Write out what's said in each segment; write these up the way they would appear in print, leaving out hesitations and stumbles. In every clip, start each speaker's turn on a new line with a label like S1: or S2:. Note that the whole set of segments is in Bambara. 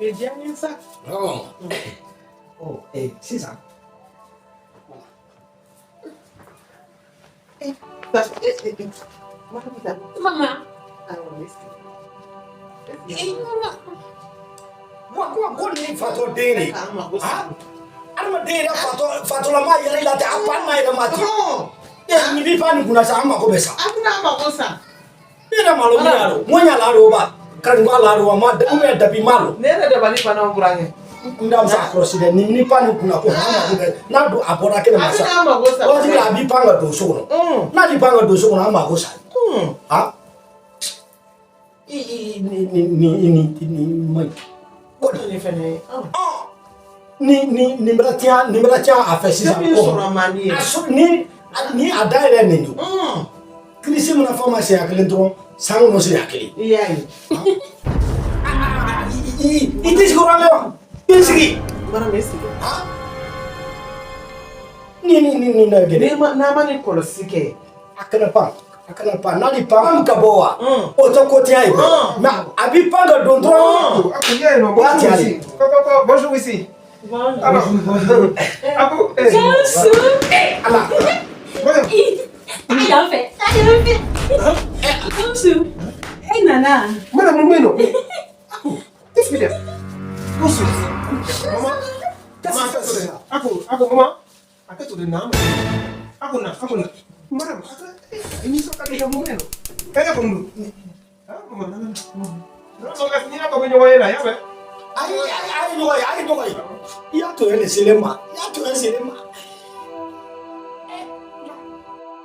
S1: Mais bien ça.
S2: Non.
S1: Oh, c'est ça.
S3: Maman.
S2: Ko ni fato den ne adamaden yɛrɛ fatɔlama yɛrɛ la tɛ a pan na yɛrɛ ma ten ni bi pan nin kunna sa an mako bɛ sa
S1: A bɛna mako sa.
S2: ne yɛrɛ malo min y'a dɔn ŋɔnya la do ba karimba la do ma dabi ma lo
S1: Ne yɛrɛ dabali fana burankɛ.
S2: n da muso a kɔlɔsi dɛ ni pan nin kunna ko an mako bɛ n'a don a bɔra kɛnɛ ma sa
S1: A bɛna mako sa.
S2: waati a b'i pan ka don so kɔnɔ n'a b'i pan ka don so kɔnɔ an mako sa ni man
S1: Ne fɛnɛ.
S2: ni bɛra tiɲɛ a fɛ sisan
S1: Depuis sɔrɔ man di ye.
S2: ni a da yɛrɛ nin don kilisi mana fɔ ma siɲɛ kelen dɔrɔn san kɔnɔ siɲɛ kelen
S1: I y'a ye.
S2: i tɛ sigi orange wa i sigi
S1: Mara bɛ sigi.
S2: ni na gɛrɛ
S1: N'a ma ni kɔlɔsi kɛ.
S2: a kana pan n'ale pan ka bɔ wa o tɛ ko tiɲɛ ye mɛ a b'i pan ka don dɔrɔn
S1: Bonjour ici. Alors,
S2: ala
S3: Il a fait. Bonjour. Hey, Nana.
S1: Madame Moumeno. Qu'est-ce que c'est? Bonjour. Maman. Aku, maman. Aku tu denam. Aku nak. Madame, ini sok kali kamu Moumeno. Kayak kamu. Maman. Non, ni apa punya wayang ya, be?
S2: ayi nɔgɔ ye i y'a to yen selen ma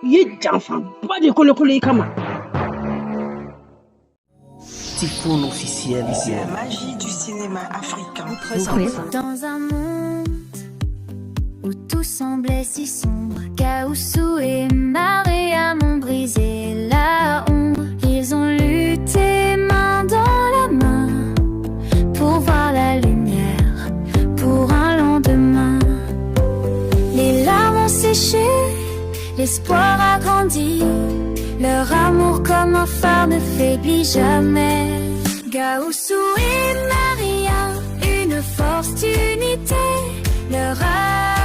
S4: I ye janfanba de kolokolo I kama.
S5: Typhoon officiel.
S6: La magie du cinéma africain.
S7: Dans un monde où tout semblait si sombre, Gaoussou et Maria m'ont brisé la ombre. Ils ont lutté main dans la main pour voir la lumière, pour un lendemain. Les larmes ont séché, l'espoir a grandi. Leur amour comme un phare ne faiblit jamais. Gaoussou et Maria, une force d'unité. Leur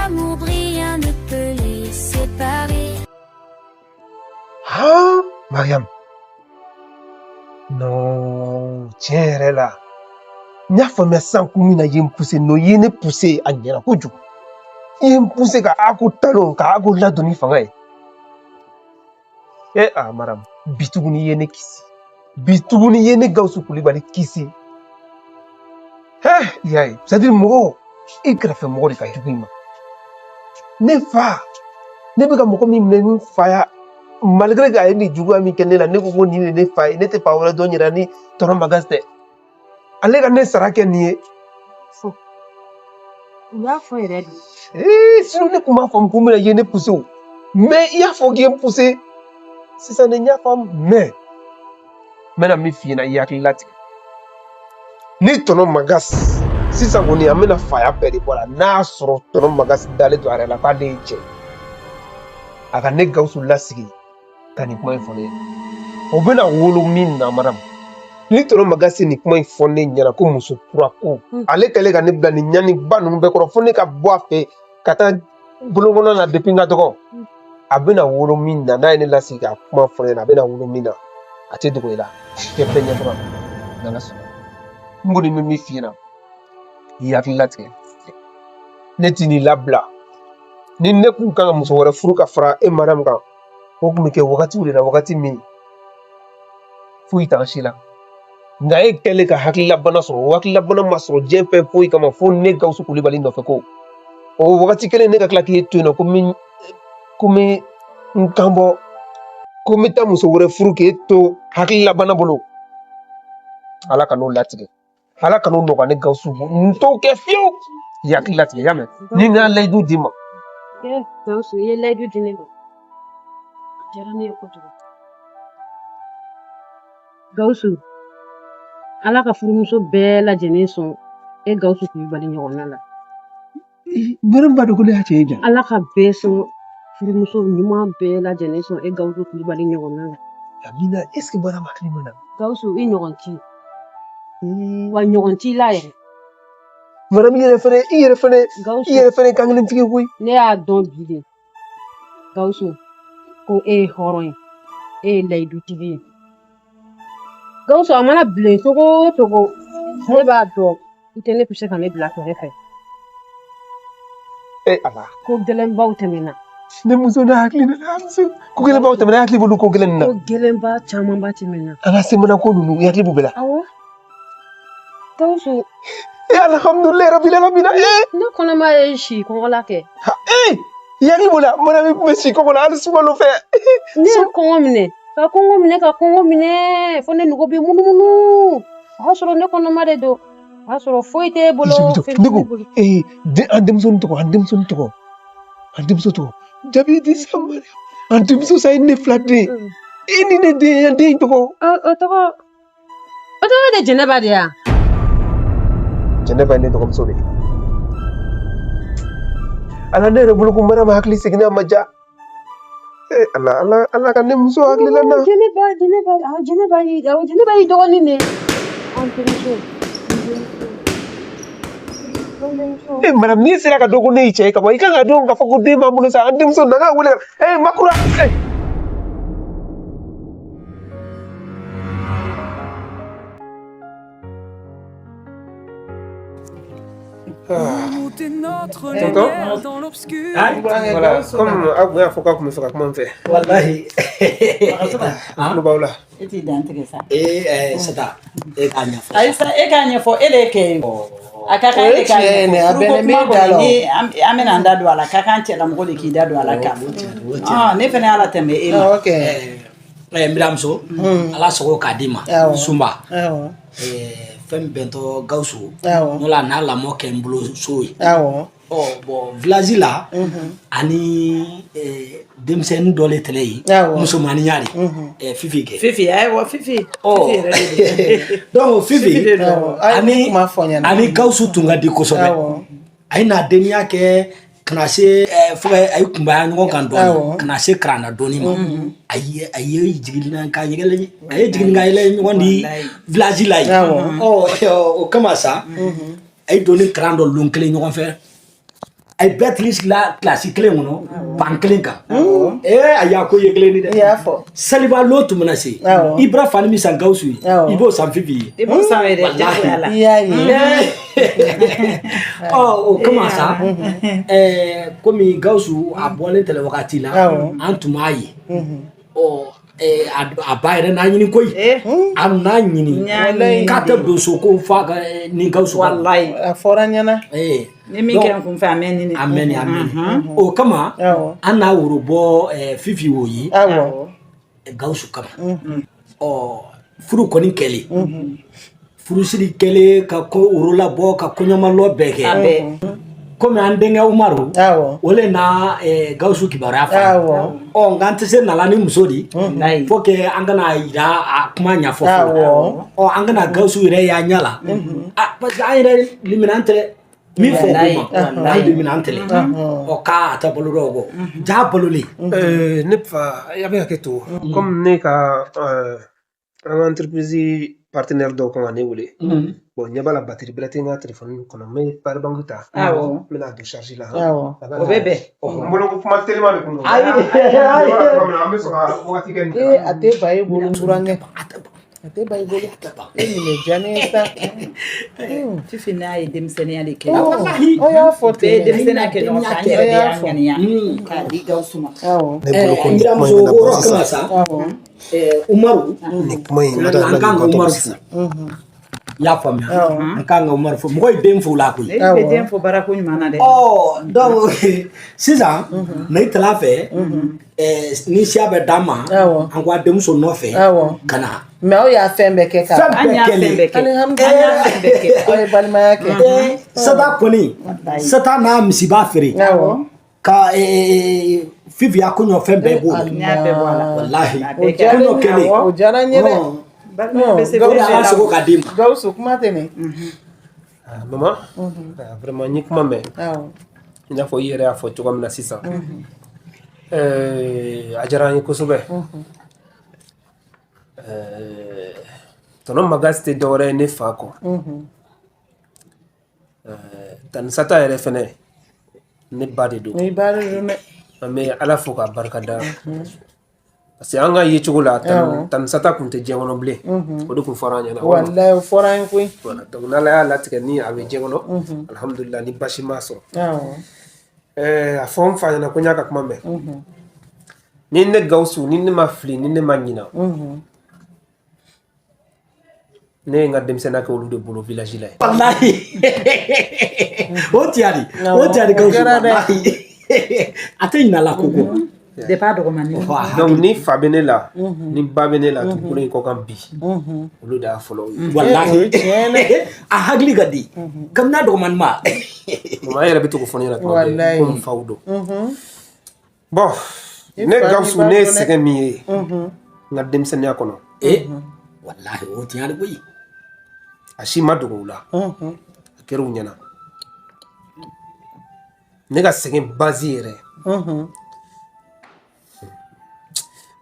S7: amour brillant ne peut les séparer.
S8: Ah, Mariam. Non, tiens, elle est là. Nya faamuya sisan kun min na ye n poussé n'o ye ne poussé a ɲɛna kojugu I ye n poussé ka Ako talon ka Ako ladon ni fanga ye Maram bi tuguni I ye ne kisi bi tuguni I ye ne Gawusu Kulibali kisi I y'a ye c'est à dire mɔgɔ I kɛrɛfɛ mɔgɔ de ka jugu I ma ne fa ne bɛ ka mɔgɔ min minɛ ni fa ya malgré que a ye nin juguya min kɛ ne la ne ko ko nin de ne fa ye ne tɛ fa wɛrɛ dɔn n yɛrɛ ni tɔnɔ Magas tɛ ale ka ne sara kɛ nin ye
S4: U y'a fɔ yɛrɛ de.
S8: sinon ne tun b'a faamu ko n bɛna ye ne poussé o mais I y'a fɔ k'i ye n poussé sisan ne n y'a faamu mais n bɛna min f'i ɲɛna I hakili latigɛ ni tɔnɔ Magas sisan kɔni an bɛna faya bɛɛ de bɔ a la n'a y'a sɔrɔ tɔnɔ Magas dalen don a yɛrɛ la k'ale ye cɛ a ka ne Gawusu lasigi ka nin kuma in fɔ ne ɲɛna o bɛna wolo min na madame ni tɔnɔ Magas ye nin kuma in fɔ ne ɲɛna ko muso kura ko ale kɛlen ka ne bila nin ɲani ba ninnu bɛɛ kɔrɔ fo ne ka bɔ a fɛ ka taa bolokɔnɔ na depuis n ka dɔgɔ a bɛna wolo min na n'a ye ne lasigi ka kuma fɔ ne ɲɛna a bɛna wolo min na a tɛ dogo I la kɛ bɛɛ ɲɛ dɔrɔn n'Ala sɔnna n kɔni bɛ min f'i ɲɛna I hakili latigɛ ne tɛ n'i labila ni ne kun kan ka muso wɛrɛ furu ka fara e madame kan o tun bɛ kɛ wagatiw de la wagati min foyi t'an si la nka e kɛlen ka hakililabana sɔrɔ o hakililabana ma sɔrɔ diɲɛ fɛn foyi kama fo ne Gawusu Kulibali nɔfɛ ko o wagati kelen ne ka tila k'e to yen nɔ ko n kan bɔ ko n bɛ taa muso wɛrɛ furu k'e to hakililabana bolo Ala ka n'o latigɛ Ala ka n'o nɔgɔya ne Gawusu n t'o kɛ fiyewu I hakili latigɛ i y'a mɛn ni n ka layidu d'i ma
S4: Gawusu I ye layidu di ne ma a diyara ne ye kojugu Gawusu Ala ka furumuso bɛɛ lajɛlen sɔn e Gawusu Kulibali ɲɔgɔnna la
S8: Madame b'a dɔn ko ne y'a cɛ ye
S4: Ala ka bɛɛ sɔn furumuso ɲuman bɛɛ lajɛlen sɔn e Gawusu Kulibali ɲɔgɔnna la
S8: Amina est-ce que bɔra ma hakili ma na
S4: Gawusu I ɲɔgɔn tɛ wa ɲɔgɔn t'i la yɛrɛ
S8: Madame yɛrɛ fɛnɛ kankelen tigi koyi.
S4: Ne y'a dɔn bi de Gawusu ko e ye hɔrɔn ye e ye layidutigi ye Gawusu a mana bilen cogo o cogo ne b'a dɔn I tɛ ne se ka ne bila kɛrɛfɛ
S8: Ala
S4: ko gɛlɛnbaw tɛmɛna
S8: ne muso n'a hakili nana muso ko gɛlɛnbaw tɛmɛna hakili b'olu ko gɛlɛn nin na
S4: ko gɛlɛnba camanba tɛmɛna
S8: an ka semana ko ninnu hakili b'u bɛɛ la
S4: awɔ Gawusu
S8: alhamdulilayi rabbil alamin
S4: ne kɔnɔma ye si kɔngɔla kɛ
S8: hakili b'u la madame tun bɛ si kɔngɔ la hali sunkalo fɛ
S4: ne ye kɔngɔ minɛ ka kɔngɔ minɛ fo ne nugu bɛ munumunu o y'a sɔrɔ ne kɔnɔma de don o y'a sɔrɔ foyi t'e bolo
S8: ne ko an denmuso tɔgɔ jabi di sama an denmuso sa ne fila den ni ne den tɔgɔ
S4: o tɔgɔ de Jɛnɛba de ya
S8: Jɛnɛba ne dɔgɔmuso de ala ne yɛrɛ bolo ko mara ma hakili seginna ma ja ala ka ne muso hakili la na
S4: Jɛnɛba y'i dɔgɔnin de an terimuso
S8: madame n'i sera ka dɔn ko ne y'i cɛ ye ka ban I kan ka dɔn k'a fɔ ko den b'an bolo sa an denmuso na ka wele makura Voilà, comme aw y'a fɔ k'a tun bɛ fɛ ka kuma n fɛ.
S2: Wallahi.
S8: Tulo b'aw la.
S9: E t'i dan tigɛ sa.
S2: Sata, e k'a ɲɛfɔ.
S9: Ayisa e k'a ɲɛfɔ e de ye kɛ ye. A ka kan e de k'a ɲɛfɔ. Furuko kuma kɔni ni an bɛna an da don a la ka kan cɛlamɔgɔ de k'i da don a la kan. Ne fana y'a latɛmɛ e ma.
S2: n biramuso ala sago k'a d'i ma sunba fɛn bɛntɔ Gawusu n'o la n'a lamɔ kɛ n bolo so ye bon village la ani denmisɛnnin dɔ le tɛlɛ ye musomanniya de Fifi kɛ
S9: Fifi ayiwa Fifi
S2: donc Fifi ani Gawusu tun ka di kosɛbɛ a ye n'a denniya kɛ kana se fo a ye kunbaya ɲɔgɔn kan dɔɔnin kana se karana dɔɔnin ma a ye jigin ka yɛlɛ a ye jigin ka yɛlɛ ɲɔgɔn di village la yen o kama sa a ye dɔɔnin karan dɔ lon kelen ɲɔgɔn fɛ a ye bɛɛ tigi sigila kilasi kelen kɔnɔ pan kelen kan a y'a ko ye kelen ni dɛ saliba lo tun bɛna se i bara fani min san Gawusu ye i b'o san Fifi ye
S9: i b'o san yɛrɛ jagoya la i y'a ye
S2: o kama sa komi Gawusu a bɔlen tɛlɛ wagati la an tun b'a ye a ba yɛrɛ n'a ɲini koyi a n'a ɲini k'a tɛ don so ko f'a ka ni Gawusu
S9: wallahi a fɔra ɲɛna ni min kɛra kun fɛ a mɛn ɲini
S2: a mɛn o kama an n'a woro bɔ Fifi o ye Gawusu kama furu kɔni kɛlen furusiri kɛlen ka ko woro labɔ ka kɔɲɔmalɔ bɛɛ kɛ komi an denkɛ Umaru o le na Gawusu kibaruya fɔ nka an tɛ se nala ni muso di fo que an kana yira a kuma ɲɛfɔ an kana Gawusu yɛrɛ y'a ɲɛ la parce que an yɛrɛ limina an tɛ min fɔ o ma an limina an tɛ k'a tɛ balo dɔw kɔ ja balolen
S8: ne fa a bɛ hakɛ to comme ne ka an ka entreprise partenaire dɔw kan ka ne wele bon ɲɛ b'a la batterie bɛrɛ tɛ n ka téléphone kɔnɔ n bɛ power bank ta n bɛna don charge la
S9: o bɛ bɛn
S8: n bolo ko kuma telima de kun don an bɛ sɔn ka wagati kɛ nin
S9: a tɛ ba e bolo burankɛ a tɛ ba e bolo e nin bɛ diya ne sa Fifi n'a ye denmisɛnninya de kɛ aw y'a fɔ ten bɛɛ ye denmisɛnninya kɛ ɲɔgɔn fɛ an yɛrɛ de y'a ŋaniya k'a di Gawusu ma
S8: ne bolo ko nin kuma in bɛna bɔ sisan
S2: Umaru
S8: nin kuma in
S2: an kan ka Umaru fo i y'a faamuya an kan ka Umaru fo mɔgɔ ye den fo la koyi
S9: e bɛ den fo baara ko ɲuman na dɛ
S2: donc sisan na i tala fɛ ni siya bɛ d'an ma an ko a denmuso nɔfɛ ka na
S9: mais aw y'a fɛn bɛɛ kɛ ka an y'a fɛn bɛɛ kɛ aw ye balimaya kɛ
S2: Sata kɔni Sata n'a misiba feere ka Fifi a kɔɲɔ fɛn bɛɛ b'o la wallahi kɔɲɔ kelen
S9: o diyara n ye dɛ
S2: Ala sago k'a d'i ma
S9: Gawusu kuma tɛ nin
S8: maman vraiment n ye kuma mɛn i n'a fɔ i yɛrɛ y'a fɔ cogo min na sisan a diyara n ye kosɛbɛ tɔnɔ Magas tɛ dɔwɛrɛ ye ne fa kɔ tan sata yɛrɛ fɛnɛ ne ba de don
S9: Ni ba de don dɛ.
S8: an bɛ ala fo k'a barikada parce que an ka ye cogo la tan sata kun tɛ diɲɛ kɔnɔ bilen o de kun fɔra an ɲɛna
S9: Wallahi o fɔra an ye koyi.
S8: voilà donc n'ala y'a latigɛ ni a bɛ diɲɛ kɔnɔ alhamdulillah ni basi m'a sɔrɔ a fɔ n fa ɲɛna ko n y'a ka kuma mɛn ni ne Gawusu ni ne ma fili ni ne ma ɲina ne ye n ka denmisɛnniya kɛ olu de bolo village la ye
S2: wallahi o tiyari Gawusu wallahi a tɛ ɲin'a la koko
S9: Depuis a dɔgɔmani.
S8: donc ni fa bɛ ne la ni ba bɛ ne la dugukolo in kɔ kan bi olu de y'a fɔlɔ ye
S2: wallahi a hakili ka di kabini a dɔgɔmani ma
S8: mama yɛrɛ bɛ to k'o fɔ ne ɲɛna tuma bɛɛ ko n faw don bon ne Gawusu ne ye sɛgɛn min ye n ka denmisɛnniya kɔnɔ
S2: wallahi o tiyari koyi
S8: a si ma dogo u la a kɛra u ɲɛna ne ka sɛgɛn base yɛrɛ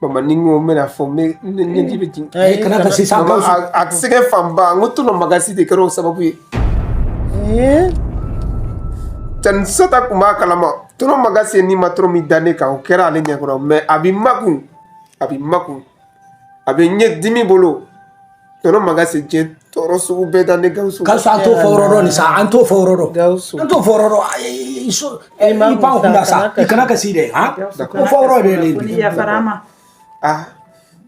S8: mama ni n ko n bɛna fɔ ne ɲɛji bɛ jigin
S2: kana ka se sa Gawusu
S8: a sɛgɛn fanba n ko tɔnɔ magasi de kɛra o sababu ye Tan Sata kun b'a kalama tɔnɔ magasi ye ni ma tɔrɔ min da ne kan o kɛra ale ɲɛkɔrɔ mais a bɛ makun a bɛ ɲɛ dimi bolo tɔnɔ magasi jɛ tɔɔrɔ sugu bɛɛ da ne Gawusu
S2: Gawusu an t'o fɔ yɔrɔ dɔ nin sa an t'o fɔ yɔrɔ dɔ an t'o fɔ yɔrɔ dɔ i pan kunna sa i kana kasi dɛ o fɔ yɔrɔ de ye
S9: Ni yafara ma.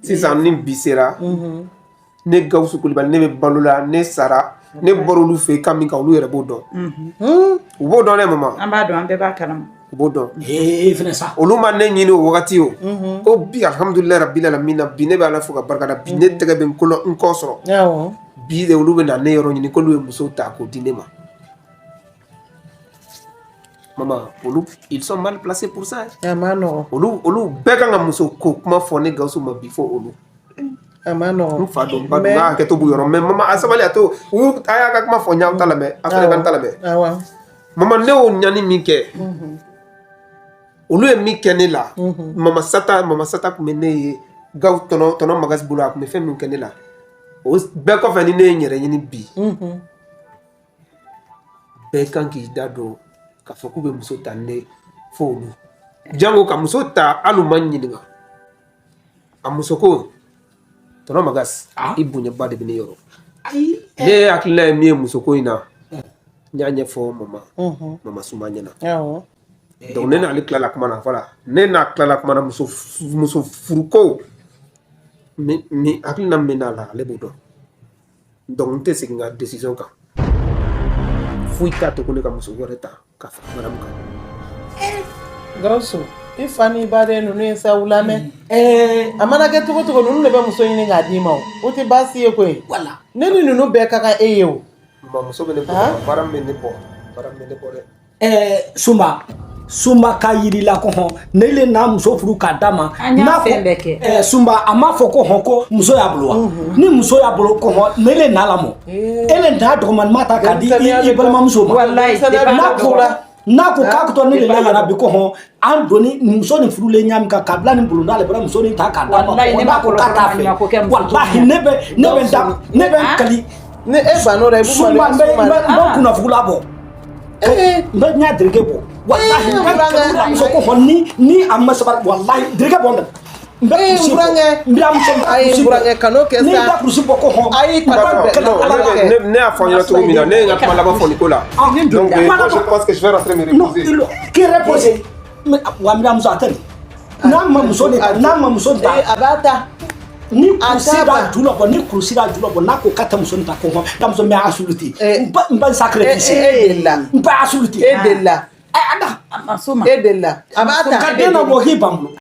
S8: sisan ni bi sera ne Gawusu Kulibali ne bɛ balo la ne sara ne bɔra olu fɛ yen kan min kan olu yɛrɛ b'o dɔn u b'o dɔn dɛ mama
S9: An b'a dɔn an bɛɛ b'a kalama.
S8: u b'o dɔn
S2: fɛnɛ sa
S8: olu ma ne ɲini o wagati o ko bi alhamdulilayi rabbil alamin na bi ne bɛ ala fo ka barikada bi ne tɛgɛ bɛ n kɔ sɔrɔ bi de olu bɛ na ne yɔrɔ ɲini k'olu ye muso ta k'o di ne ma mama olu ils sont mal placés pour ça olu bɛɛ kan ka muso ko kuma fɔ ne Gawusu ma bi fɔ olu n fa don ba don n ka hakɛ to b'u yɔrɔ mais mama a sabali a to a y'a ka kuma fɔ n y'aw ta lamɛn a fana ka n ta lamɛn mama ne y'o ɲani min kɛ olu ye min kɛ ne la mama Sata kun bɛ ne ye tɔnɔ magasi bolo a kun bɛ fɛn min kɛ ne la o bɛɛ kɔfɛ ni ne ye n yɛrɛ ɲini bi bɛɛ kan k'i da don k'a fɔ k'u bɛ muso ta ne fɔ olu jango ka muso ta hali u ma n ɲininka a muso ko tɔnɔ magasi i bonyaba de bɛ ne yɔrɔ ne hakilila ye min ye muso ko in na n y'a ɲɛfɔ mama Suma ɲɛna donc ne n'ale tilala kuma na voilà ne n'a tilala kuma na muso furuko ni hakilina min bɛ n'a la ale b'o dɔn donc n tɛ segin n ka décision kan foyi t'a to ko ne ka muso wɛrɛ ta ka fara madamu kan
S10: Gawusu i fa ni ba de ninnu ye sa u lamɛn a mana kɛ cogo cogo ninnu de bɛ muso ɲini k'a d'i ma o tɛ baasi ye koyi ne ni ninnu bɛɛ ka kan e ye o
S8: muso bɛ ne bɔ baara min bɛ ne bɔ dɛ
S2: Sumba ka yirila ko hɔn ne le n'a muso furu k'a d'a ma n'a ko Sumba a m'a fɔ ko hɔn ko muso y'a bolo wa ni muso y'a bolo ko hɔn ne le n'a lamɔ e le n'a dɔgɔmani ma ta k'a di i balimamuso ma n'a ko k'a tɔ ne le la yàrá bi ko hɔn an donni muso ni furulen ɲami kan k'a bila nin bulon n'ale bɔra muso nin ta k'a d'a ma n'a ko k'a t'a fɛ walahi ne bɛ n kali
S10: ne e ban'o la i b'u
S2: Sumba n bɛ kunnafugula bɔ n bɛ n y'a dereke bɔ walahi n bɛ muso ko hɔn ni a ma sabali walahi dereke bɔ n bɛ
S10: ne
S2: da kurusi bɔ ko hɔn
S8: ne y'a fɔ n ɲɛna cogo min na ne ye n ka kuma laban fɔ nin ko la donc je pense que je vais rentrer me reposer
S2: k'i reposer wa n bɛ muso a tɛ nin n'a ma muso ta
S10: a b'a ta
S2: ni kurusi da ju la bɔ n'a ko k'a tɛ muso nin ta ko hɔn ka muso n bɛ asuluti n bɛ sacrifice n bɛ asuluti
S10: e delila a b'a ta
S2: ka den na bɔ k'i ban bolo